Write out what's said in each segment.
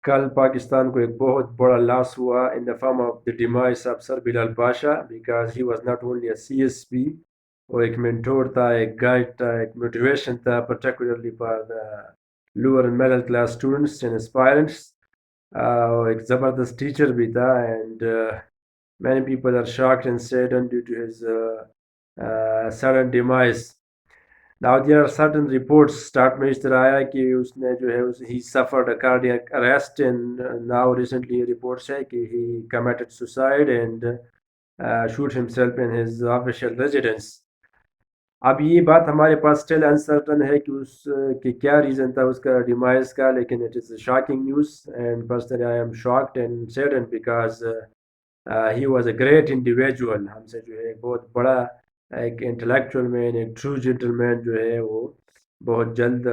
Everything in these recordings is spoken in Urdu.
کل پاکستان کو ایک بہت بڑا لاس ہوا in the form of the demise of Sir Bilal Pasha because he was not only a CSP وہ ایک مینٹور تھا، ایک گائیڈ تھا، ایک موٹیویشن تھا particularly for the lower and middle class students and aspirants. وہ ایک زبردست ٹیچر بھی تھا and many people are shocked and saddened due to his sudden demise. Now there are certain reports start میں اس طرح آیا کہ اس نے جو ہے he suffered a cardiac arrest and now recently reports ہے کہ he committed suicide and shoot himself in his official residence. اب یہ بات ہمارے پاس still uncertain ہے کہ اس کہ کیا ریزن تھا اس کا ڈیمائز کا، لیکن it is a shocking news and personally I am shocked and saddened because he was a great individual. ہم سے جو ہے بہت بڑا ایک انٹلیکچوئل مین، ایک ٹرو جینٹل مین جو ہے وہ بہت جلد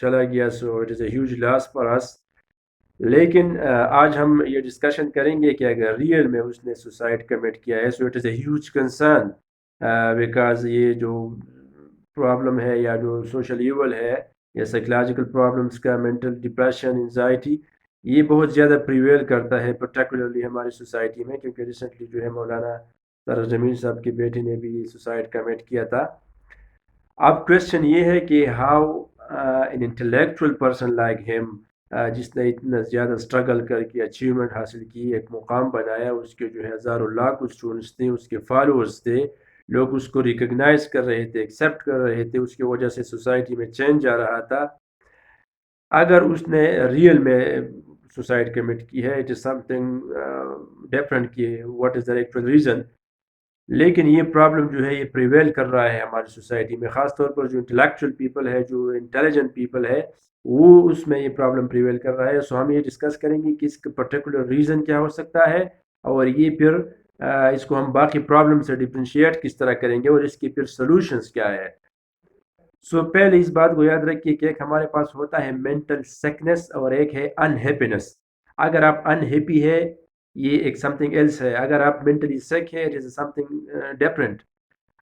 چلا گیا. So it is a huge loss for us. لیکن آج ہم یہ ڈسکشن کریں گے کہ اگر ریئل میں اس نے سوسائڈ کمٹ کیا ہے so it is a huge concern because یہ جو پرابلم ہے یا جو سوشل ایول ہے یا سائیکولوجیکل پرابلمس کا مینٹل ڈپریشن انزائٹی یہ بہت زیادہ پریویل کرتا ہے پرٹیکولرلی ہماری سوسائٹی میں، کیونکہ ریسنٹلی جو ہے مولانا طارق جمیل صاحب کی بیٹی نے بھی سوسائڈ کمٹ کیا تھا. اب کویشچن یہ ہے کہ how in intellectual person like him جس نے اتنا زیادہ اسٹرگل کر کے اچیومنٹ حاصل کی، ایک مقام بنایا، اس کے جو ہے ہزاروں لاکھ اسٹوڈنٹس تھے، اس کے فالوورس تھے، لوگ اس کو ریکگنائز کر رہے تھے، ایکسیپٹ کر رہے تھے، اس کی وجہ سے سوسائٹی میں چینج آ رہا تھا. اگر اس نے ریئل میں سوسائڈ کمٹ کی ہے it is something different کہ what is the actual reason. لیکن یہ پرابلم جو ہے یہ پریویل کر رہا ہے ہماری سوسائٹی میں، خاص طور پر جو انٹلیکچوئل پیپل ہے، جو انٹیلیجنٹ پیپل ہے، وہ اس میں یہ پرابلم پریویل کر رہا ہے. سو ہم یہ ڈسکس کریں گے کہ اس کا پرٹیکولر ریزن کیا ہو سکتا ہے اور یہ پھر اس کو ہم باقی پرابلم سے ڈفرینشیٹ کس طرح کریں گے اور اس کی پھر سولوشنز کیا ہے. سو پہلے اس بات کو یاد رکھیے کہ ایک ہمارے پاس ہوتا ہے مینٹل سکنس اور ایک ہے انہیپینس. اگر آپ انہیپی ہے یہ ایک سم تھنگ ایلس ہے، اگر آپ مینٹلی سیک ہے it is something different.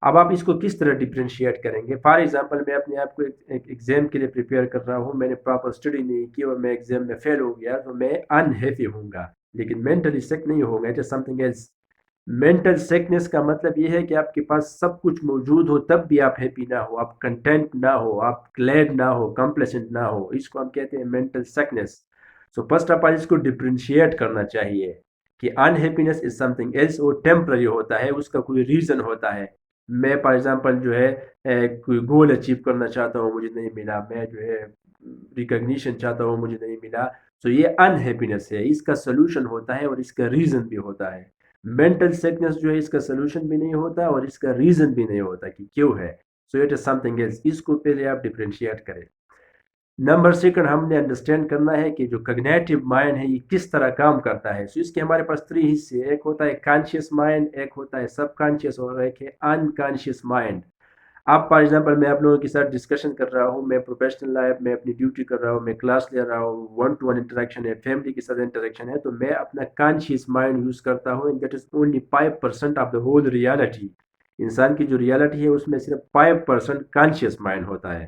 اب آپ اس کو کس طرح ڈفرینشیٹ کریں گے؟ فار ایگزامپل میں اپنے آپ کو ایک ایگزام کے لیے پریپیئر کر رہا ہوں، میں نے پراپر اسٹڈی نہیں کی اور میں ایگزام میں فیل ہو گیا تو میں انہیپی ہوں گا، لیکن مینٹلی سیک نہیں ہوگا، it is something else. Mental sickness کا مطلب یہ ہے کہ آپ کے پاس سب کچھ موجود ہو تب بھی آپ ہیپی نہ ہو، آپ کنٹینٹ نہ ہو، آپ گلیڈ نہ ہو، کمپلیسنٹ نہ ہو، اس کو ہم کہتے ہیں mental sickness. So first of all اس کو ڈفرینشیٹ کرنا چاہیے کہ unhappiness is something else, وہ ٹیمپرری ہوتا ہے، اس کا کوئی ریزن ہوتا ہے. میں فار ایگزامپل جو ہے کوئی گول اچیو کرنا چاہتا ہوں، مجھے نہیں ملا، میں جو ہے ریکگنیشن چاہتا ہوں، مجھے نہیں ملا، تو یہ انہیپینس ہے. اس کا سلوشن ہوتا ہے اور اس کا ریزن بھی ہوتا ہے. مینٹل سیکنس جو ہے اس کا سلوشن بھی نہیں ہوتا اور اس کا ریزن بھی نہیں ہوتا کہ کیوں ہے. So it is something else. اس کو پہلے آپ ڈفرینشیٹ کریں. نمبر سیکنڈ ہم نے انڈرسٹینڈ کرنا ہے کہ جو کگنیٹو مائنڈ ہے یہ کس طرح کام کرتا ہے. سو اس کے ہمارے پاس 3 حصے، ایک ہوتا ہے کانشیس مائنڈ، ایک ہوتا ہے سب کانشیس اور ایک ہے انکانشیس مائنڈ. اب فار ایگزامپل میں آپ لوگوں کے ساتھ ڈسکشن کر رہا ہوں، میں پروفیشنل لائف میں اپنی ڈیوٹی کر رہا ہوں، میں کلاس لے رہا ہوں، 1-to-1 انٹریکشن ہے، فیملی کے ساتھ انٹریکشن ہے، تو میں اپنا کانشیس مائنڈ یوز کرتا ہوں and that is only 5% of the whole reality. انسان کی جو ریالٹی ہے اس میں صرف 5% کانشیس مائنڈ ہوتا ہے.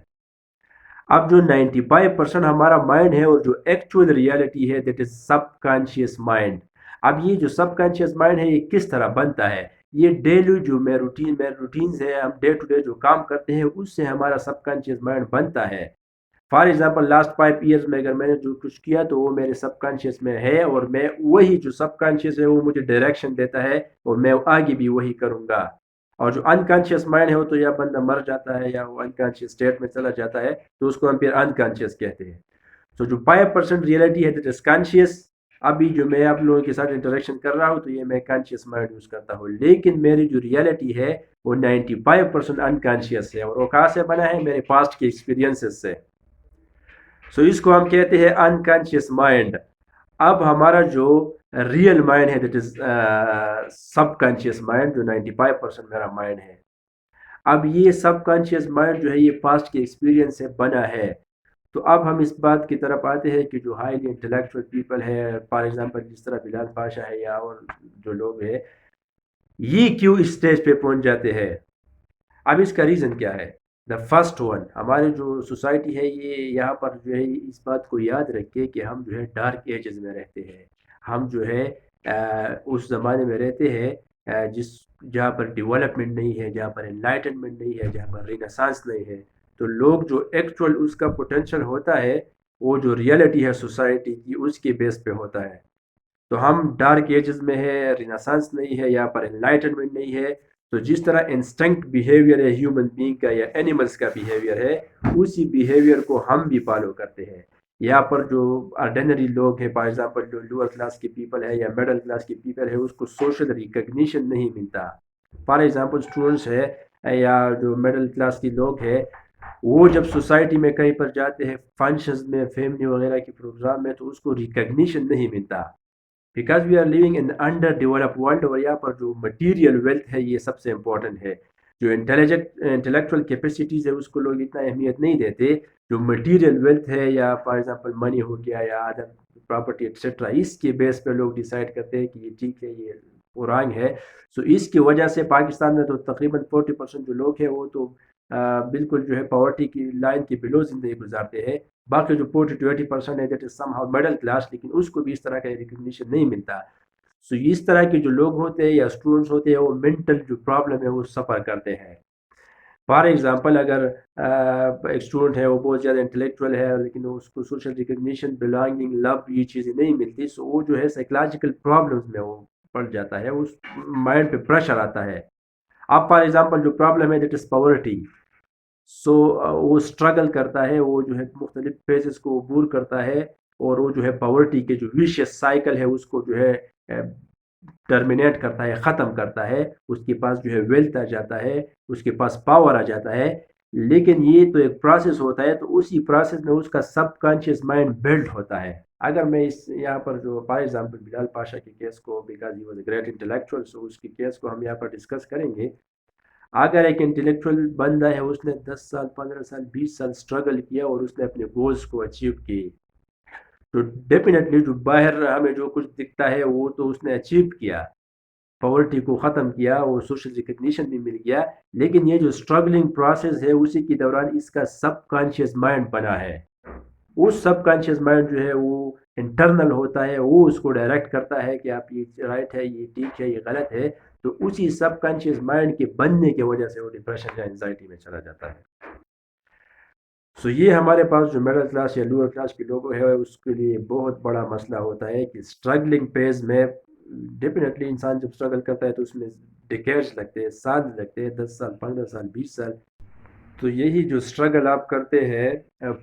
اب جو 95% ہمارا مائنڈ ہے اور جو ایکچوئل ریالٹی ہے that is sub conscious mind. اب یہ جو سب کانشیس مائنڈ ہے یہ کس طرح بنتا ہے؟ یہ ڈیلی جو میں روٹینز ہے، ہم ڈے ٹو ڈے جو کام کرتے ہیں اس سے ہمارا سب کانشیس مائنڈ بنتا ہے. فار ایگزامپل لاسٹ 5 ایئرز میں اگر میں نے جو کچھ کیا تو وہ میرے سب کانشیس میں ہے اور میں وہی جو سب کانشیس ہے وہ مجھے ڈائریکشن دیتا ہے اور میں آگے بھی وہی کروں گا. اور جو انکانشیس مائنڈ ہے وہ تو یا بندہ مر جاتا ہے یا وہ انکانشیس اسٹیٹ میں چلا جاتا ہے تو اس کو ہم پھر انکانشیس کہتے ہیں. تو جو 5% ریئلٹی ہے دیٹ از کانشیس. ابھی جو میں آپ لوگوں کے ساتھ انٹریکشن کر رہا ہوں تو یہ میں کانشیس مائنڈ یوز کرتا ہوں، لیکن میری جو ریئلٹی ہے وہ 95% انکانشیس ہے اور وہ کہاں سے بنا ہے؟ میرے پاسٹ کے ایکسپیرینسز سے. سو اس کو ہم کہتے ہیں انکانشیس مائنڈ. اب ہمارا جو ریئل مائنڈ ہے that is sub conscious mind, جو 95% میرا مائنڈ ہے. اب یہ سب کانشیس مائنڈ جو ہے یہ پاسٹ کے ایکسپیرینس سے بنا ہے. تو اب ہم اس بات کی طرف آتے ہیں کہ جو ہائیلی انٹلیکچوئل پیپل ہے، فار ایگزامپل جس طرح بلال پاشا ہے یا اور جو لوگ ہیں، یہ کیوں اس اسٹیج پہ پہنچ جاتے ہیں؟ اب اس کا ریزن کیا ہے؟ The first one. ہماری جو سوسائٹی ہے یہ یہاں پر جو ہے اس بات کو یاد رکھے کہ ہم جو ہے ڈارک ایجز میں رہتے ہیں. ہم جو ہے اس زمانے میں رہتے ہیں جہاں پر ڈیولپمنٹ نہیں ہے, جہاں پر انلائٹنمنٹ نہیں ہے, جہاں پر رینیسانس نہیں ہے. تو لوگ جو ایکچوئل اس کا پوٹینشیل ہوتا ہے وہ جو ریئلٹی ہے سوسائٹی کی اس کے بیس پہ ہوتا ہے. تو ہم ڈارک ایجز میں ہے, رینیسانس نہیں ہے, یہاں پر انلائٹنمنٹ نہیں ہے. تو جس طرح انسٹنکٹ بیہیویئر ہے ہیومن بینگ کا یا اینیملس کا بیہیویئر ہے, اسی بیہیویئر کو ہم بھی فالو کرتے ہیں. یہاں پر جو آرڈینری لوگ ہیں, فار ایگزامپل جو لوور کلاس کے پیپل ہے یا مڈل کلاس کے پیپل ہے, اس کو سوشل ریکگنیشن نہیں ملتا. فار ایگزامپل اسٹوڈنٹس ہے یا جو مڈل کلاس کے لوگ ہیں, وہ جب سوسائٹی میں کہیں پر جاتے ہیں فنکشنز میں, فیملی وغیرہ کے پروگرام میں, تو اس کو ریکگنیشن نہیں ملتا. Because we are living in under develop world. اور یہاں پر جو مٹیریل ویلتھ ہے یہ سب سے امپورٹنٹ ہے. جو انٹلیکچوئل کیپیسٹیز ہے اس کو لوگ اتنا اہمیت نہیں دیتے. جو مٹیریل ویلتھ ہے یا فار ایگزامپل منی ہو گیا یا ادر پراپرٹی ایٹسٹرا, اس کے بیس پہ لوگ ڈیسائیڈ کرتے ہیں کہ یہ ٹھیک ہے یہ رانگ ہے. سو اس کی وجہ سے پاکستان میں تو تقریباً 40% جو لوگ ہیں وہ تو بالکل جو ہے پاورٹی کی لائن کے بلو زندگی گزارتے ہیں. باقی جو 40-80% ہے that is some how middle class, لیکن اس کو بھی اس طرح کا ریکگنیشن نہیں ملتا. سو اس طرح کے جو لوگ ہوتے ہیں یا اسٹوڈنٹس ہوتے ہیں وہ منٹل جو پرابلم ہے وہ سفر کرتے ہیں. فار ایگزامپل اگر ایک اسٹوڈنٹ ہے وہ بہت زیادہ انٹلیکچوئل ہے لیکن اس کو سوشل ریکگنیشن, بلانگنگ, لو یہ چیزیں نہیں ملتی, سو وہ جو ہے سائیکولوجیکل پرابلمس میں وہ پڑ جاتا ہے, اس مائنڈ پہ پریشر آتا ہے. اب فار ایگزامپل جو پرابلم ہے دیٹ از پاورٹی. سو وہ اسٹرگل کرتا ہے, وہ جو ہے مختلف فیزز کو عبور کرتا ہے, اور وہ جو ہے پاورٹی کے جو ویشیس سائیکل ہے اس کو جو ہے ٹرمینیٹ کرتا ہے, ختم کرتا ہے. اس کے پاس جو ہے ویلتھ آ جاتا ہے, اس کے پاس پاور آ جاتا ہے. لیکن یہ تو ایک پروسیس ہوتا ہے, تو اسی پروسیس میں اس کا سب کانشیس مائنڈ بلڈ ہوتا ہے. اگر میں اس یہاں پر جو فار ایگزامپل بلال پاشا کے کیس کو, because he was a great intellectual, so اس کے کیس کو ہم یہاں پر ڈسکس کریں گے. اگر ایک انٹلیکچوئل بندہ ہے, اس نے 10 سال 15 سال 20 سال اسٹرگل کیا اور اس نے اپنے گولز کو اچیو کیے, تو ڈیفینیٹلی جو باہر ہمیں جو کچھ دکھتا ہے وہ تو اس نے اچیو کیا, پاورٹی کو ختم کیا, وہ سوشل ریکگنیشن بھی مل گیا. لیکن یہ جو اسٹرگلنگ پروسیس ہے اسی کے دوران اس کا سب کانشیس مائنڈ بنا ہے. اس سب کانشیس مائنڈ جو ہے وہ انٹرنل ہوتا ہے, وہ اس کو ڈائریکٹ کرتا ہے کہ آپ یہ رائٹ ہے, یہ ٹھیک ہے, یہ غلط ہے. تو اسی سب کانشیس مائنڈ کے بننے کی وجہ سے وہ ڈپریشن یا انزائٹی میں چلا جاتا ہے. سو یہ ہمارے پاس جو مڈل کلاس یا لوور کلاس کے لوگ ہے اس کے لیے بہت بڑا مسئلہ ہوتا ہے کہ اسٹرگلنگ فیز میں ڈیفینیٹلی انسان جب اسٹرگل کرتا ہے تو اس میں ڈیکیڈز لگتے ہیں, سال لگتے ہیں, 10 سال 15 سال 20 سال. تو یہی جو اسٹرگل آپ کرتے ہیں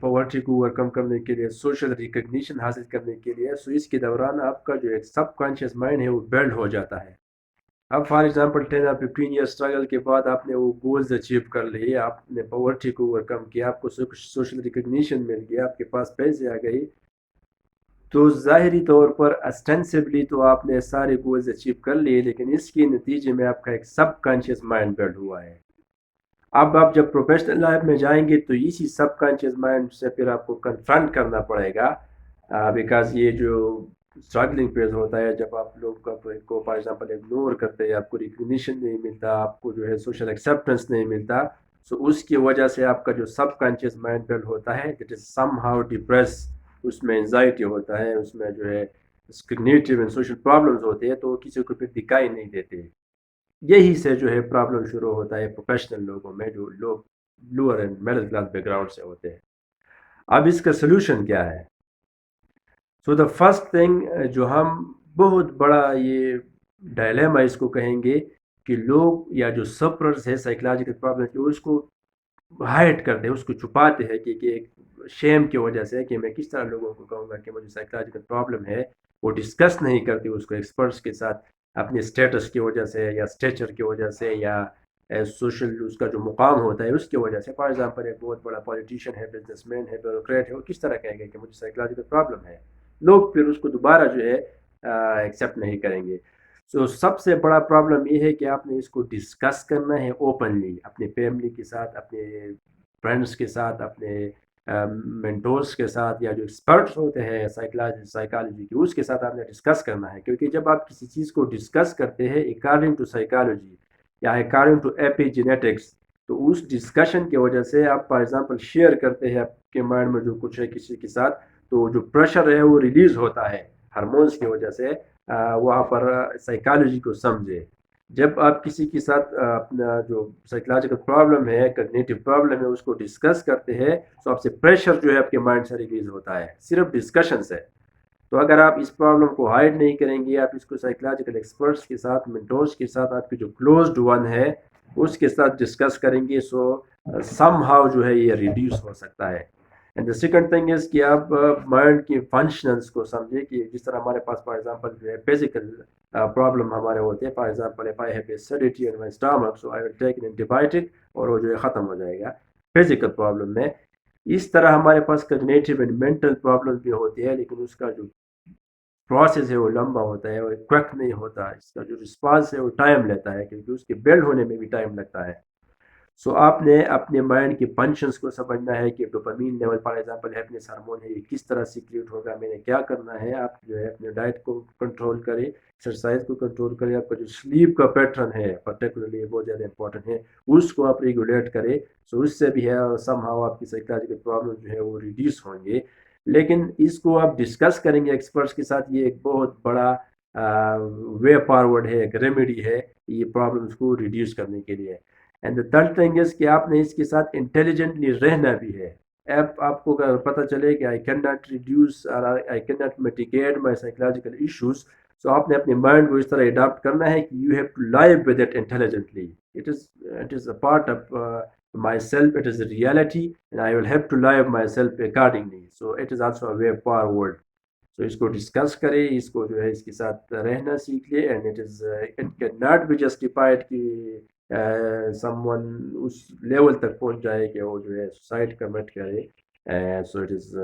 پاورٹی کو اوور کم کرنے کے لیے, سوشل ریکگنیشن حاصل کرنے کے لیے, سو اس کے دوران آپ کا جو ایک سب کانشیس مائنڈ ہے وہ بلڈ ہو جاتا ہے. اب فار ایگزامپل 10 یا 15 ایئر اسٹرگل کے بعد آپ نے وہ گولز اچیو کر لیے, آپ نے پاورٹی کو اوور کم کیا, آپ کو سوشل ریکگنیشن مل گیا, آپ کے پاس پیسے آ گئی, تو ظاہری طور پر اسٹینسبلی تو آپ نے سارے گولز اچیو کر لیے, لیکن اس کے نتیجے میں آپ کا ایک سب کانشیس مائنڈ بلڈ ہوا ہے. اب آپ جب پروفیشنل لائف میں جائیں گے تو اسی سب کانشیس مائنڈ سے پھر آپ کو کنفرنٹ کرنا پڑے گا, بیکاز یہ جو اسٹرگلنگ فیز ہوتا ہے جب آپ لوگ کو فار ایگزامپل اگنور کرتے ہیں, آپ کو ریکگنیشن نہیں ملتا, آپ کو جو ہے سوشل ایکسیپٹنس نہیں ملتا, سو اس کی وجہ سے آپ کا جو سب کانشیس مائنڈ بلڈ ہوتا ہے that is somehow depress, اس میں انزائٹی ہوتا ہے, اس میں جو ہے کگنیٹیو اینڈ سوشل پرابلمز ہوتے ہیں, تو کسی کو پھر دکھائی نہیں دیتے. یہی سے جو ہے پرابلم شروع ہوتا ہے پروفیشنل لوگوں میں, جو لوگ lower and middle class back ground سے ہوتے ہیں. اب اس کا سلوشن کیا ہے؟ سو دا فرسٹ تھنگ جو ہم بہت بڑا یہ ڈائلیما اس کو کہیں گے کہ لوگ یا جو سفررز ہے سائیکولوجیکل پرابلم اس کو ہائڈ کرتے ہیں, اس کو چھپاتے ہیں کہ ایک شیم کی وجہ سے کہ میں کس طرح لوگوں کو کہوں گا کہ مجھے سائیکولوجیکل پرابلم ہے. وہ ڈسکس نہیں کرتے اس کو ایکسپرٹس کے ساتھ, اپنے اسٹیٹس کی وجہ سے یا اسٹیچر کی وجہ سے یا سوشل اس کا جو مقام ہوتا ہے اس کی وجہ سے. فار ایگزامپل ایک بہت بڑا پولیٹیشین ہے, بزنس مین ہے, بیوروکریٹ ہے, وہ کس طرح کہیں گے کہ مجھے سائیکولوجیکل پرابلم ہے, لوگ پھر اس کو دوبارہ جو ہے ایکسیپٹ نہیں کریں گے. سو سب سے بڑا پرابلم یہ ہے کہ آپ نے اس کو ڈسکس کرنا ہے اوپنلی, اپنے فیملی کے ساتھ, اپنے فرینڈس کے ساتھ, اپنے مینٹورس کے ساتھ, یا جو ایکسپرٹس ہوتے ہیں سائیکالوجی کے اس کے ساتھ آپ نے ڈسکس کرنا ہے. کیونکہ جب آپ کسی چیز کو ڈسکس کرتے ہیں اکارڈنگ ٹو سائیکالوجی یا اکارڈنگ ٹو ایپی جینیٹکس, تو اس ڈسکشن کی وجہ سے آپ فار ایگزامپل شیئر کرتے ہیں آپ کے مائنڈ میں جو کچھ ہے کسی کے ساتھ، تو جو پریشر ہے وہ ریلیز ہوتا ہے ہارمونس کی وجہ سے. وہاں پر سائیکالوجی کو سمجھے. جب آپ کسی کے ساتھ اپنا جو سائیکولوجیکل پرابلم ہے، کگنیٹو پرابلم ہے، اس کو ڈسکس کرتے ہیں تو آپ سے پریشر جو ہے آپ کے مائنڈ سے ریلیز ہوتا ہے صرف ڈسکشن سے. تو اگر آپ اس پرابلم کو ہائڈ نہیں کریں گے، آپ اس کو سائیکولوجیکل ایکسپرٹس کے ساتھ، مینٹورس کے ساتھ، آپ کی جو کلوزڈ ون ہے اس کے ساتھ ڈسکس کریں گے، سو سم ہاؤ جو ہے یہ ریڈیوس ہو سکتا ہے. And the second thing is کہ آپ مائنڈ کی فنکشنلس کو سمجھیں کہ جس طرح ہمارے پاس فار ایگزامپل جو ہے فزیکل پرابلم ہمارے ہوتے ہیں. For example if I have a acidity in my stomach, so I will take an entity biotic اور وہ جو ہے ختم ہو جائے گا فزیکل پرابلم میں. اس طرح ہمارے پاس کگنیٹو اینڈ مینٹل پرابلم بھی ہوتی ہے، لیکن اس کا جو پروسیس ہے وہ لمبا ہوتا ہے اور کوئک نہیں ہوتا. اس کا جو رسپانس ہے وہ ٹائم لیتا ہے، کیونکہ اس کے بلڈ ہونے میں بھی ٹائم لگتا ہے. سو آپ نے اپنے مائنڈ کی فنکشنس کو سمجھنا ہے کہ dopamine level for example happiness hormone ہے، یہ کس طرح سیکریٹ ہوگا، میں نے کیا کرنا ہے. آپ جو ہے اپنے ڈائٹ کو کنٹرول کریں، ایکسرسائز کو کنٹرول کریں. آپ کا جو سلیپ کا پیٹرن ہے پرٹیکولرلی بہت زیادہ امپورٹنٹ ہے، اس کو آپ ریگولیٹ کریں. سو اس سے بھی ہے سم ہاؤ آپ کی سائیکولوجیکل پرابلم جو ہے وہ ریڈیوس ہوں گے. لیکن اس کو آپ ڈسکس کریں گے ایکسپرٹس کے ساتھ، یہ ایک بہت بڑا وے فارورڈ ہے، ایک ریمیڈی ہے یہ پرابلمس کو ریڈیوس کرنے کے لیے. And the third thing is کہ آپ نے اس کے ساتھ انٹیلیجنٹلی رہنا بھی ہے. آپ کو اگر پتہ چلے کہ آئی کین ناٹ ریڈیوس اور I can not mitigate my psychological issues, so آپ نے اپنے مائنڈ کو اس طرح اڈاپٹ کرنا ہے کہ you have to live with it intelligently. It is a part of myself, it is a reality and I will have to live myself accordingly. So it is also a way forward. So اس کو ڈسکس کرے، اس کو جو ہے اس کے ساتھ رہنا سیکھ لے. And it can not be justified کہ سم ون اس لیول تک پہنچ جائے کہ وہ جو ہے سوسائڈ کمٹ کرے. So it is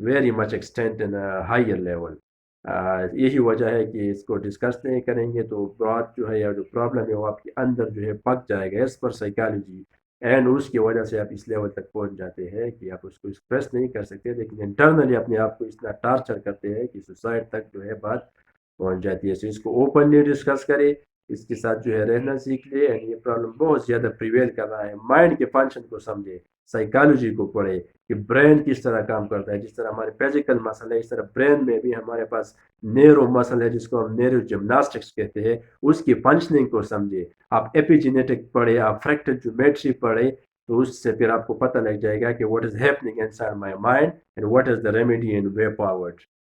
very much extent in higher level. یہی وجہ ہے کہ اس کو ڈسکس نہیں کریں گے تو بات جو ہے یا جو پرابلم ہے وہ آپ کے اندر جو ہے پک جائے گا ایز پر سائیکالوجی. اینڈ اس کی وجہ سے آپ اس لیول تک پہنچ جاتے ہیں کہ آپ اس کو ایکسپریس نہیں کر سکتے، لیکن انٹرنلی اپنے آپ کو اتنا ٹارچر کرتے ہیں کہ سوسائڈ تک جو ہے بات پہنچ جاتی ہے. سو اس کو اوپنلی ڈسکس کرے، اس کے ساتھ جو ہے رہنا سیکھ لے. اینڈ یہ پرابلم بہت زیادہ پریویل کر رہا ہے. مائنڈ کے فنکشن کو سمجھے، سائیکالوجی کو پڑھے کہ برین کس طرح کام کرتا ہے. جس طرح ہمارے فزیکل مسل ہے، اس طرح برین میں بھی ہمارے پاس نیرو مسل ہے جس کو ہم نیرو جمناسٹکس کہتے ہیں. اس کی فنکشننگ کو سمجھے. آپ ایپی جینیٹک پڑھے، آپ فریکٹل جیومیٹری پڑھے، تو اس سے پھر آپ کو پتہ لگ جائے گا کہ what is happening inside my mind and what is the remedy and way forward.